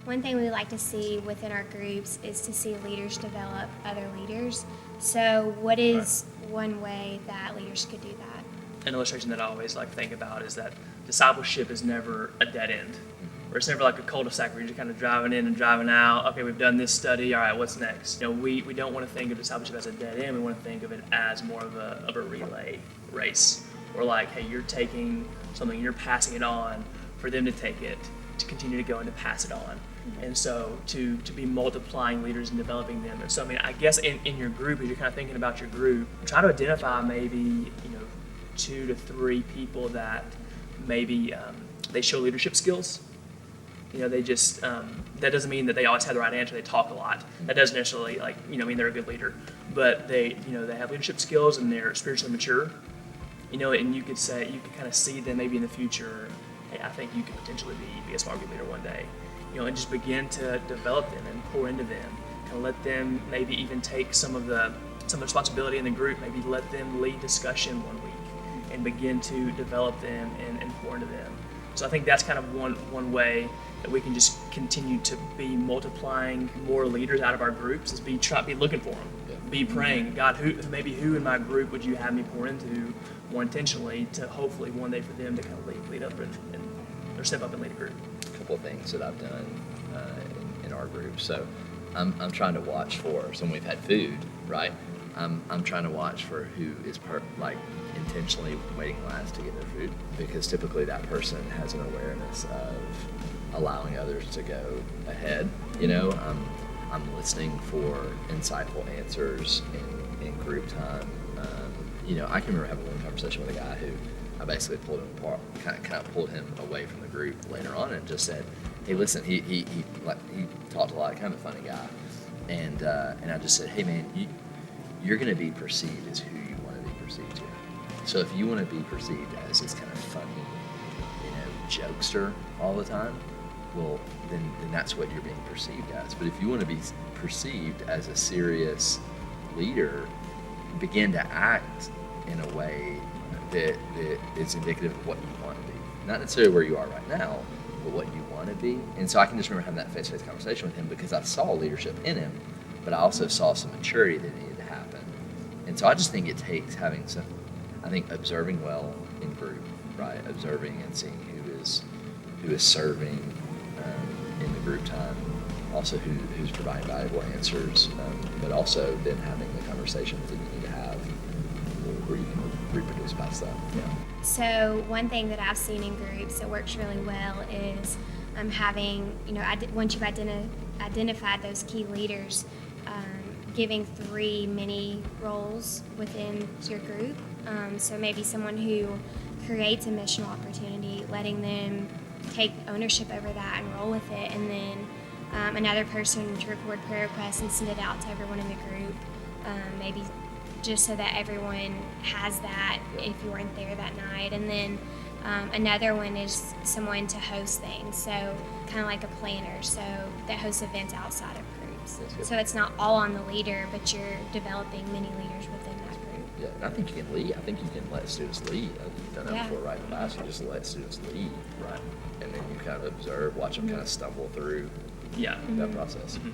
One thing we like to see within our groups is to see leaders develop other leaders. So what is one way that leaders could do that? An illustration that I always like to think about is that discipleship is never a dead end. Or it's never like a cul-de-sac where you're just kind of driving in and driving out. Okay, we've done this study. All right, what's next? We don't want to think of discipleship as a dead end. We want to think of it as more of a relay race. Or like, hey, you're taking something, you're passing it on for them to take it, to continue to go and to pass it on. And so to be multiplying leaders and developing them. And so, I mean, I guess in your group, as you're kind of thinking about your group, try to identify maybe, 2 to 3 people that maybe they show leadership skills. They just, that doesn't mean that they always have the right answer. They talk a lot. That doesn't necessarily mean they're a good leader, but they have leadership skills and they're spiritually mature, and you could kind of see them maybe in the future. Hey, I think you could potentially be a small group leader one day, and just begin to develop them and pour into them, and let them maybe even take some of the responsibility in the group, maybe let them lead discussion one week and begin to develop them and pour into them. So I think that's kind of one way that we can just continue to be multiplying more leaders out of our groups is be looking for them, be praying, God, who in my group would you have me pour into more intentionally to hopefully one day for them to kind of lead up or step up and lead a group. A couple of things that I've done in our group. So I'm trying to watch for, so when we've had food, right? I'm trying to watch for who is intentionally waiting last to get their food, because typically that person has an awareness of allowing others to go ahead. I'm listening for insightful answers in group time. I can remember having one conversation with a guy who I basically pulled him apart, kind of pulled him away from the group later on, and just said, "Hey, listen." He talked a lot, kind of a funny guy, and I just said, "Hey, man, you're going to be perceived as who you want to be perceived to. So if you want to be perceived as this kind of funny, jokester all the time, well, then that's what you're being perceived as. But if you want to be perceived as a serious leader, begin to act in a way that is indicative of what you want to be. Not necessarily where you are right now, but what you want to be." And so I can just remember having that face-to-face conversation with him because I saw leadership in him, but I also saw some maturity that needed to happen. And so I just think it takes having observing well in group, right? Observing and seeing who is serving in the group time, also who's providing valuable answers, but also then having the conversations that you need to have where you can reproduce past that. Yeah. So one thing that I've seen in groups that works really well is having, once you've identified those key leaders, giving 3 mini roles within your group. So maybe someone who creates a missional opportunity, letting them take ownership over that and roll with it, and then another person to record prayer requests and send it out to everyone in the group, maybe just so that everyone has that if you weren't there that night. And then another one is someone to host things, so kind of like a planner, so that hosts events outside of groups. So it's not all on the leader, but you're developing many leaders within that group. Yeah, and I think you can lead. I think you can let students lead. You've done that before, right? In class, you just let students lead, right? And then you kind of observe, watch them kind of stumble through that process. Mm-hmm.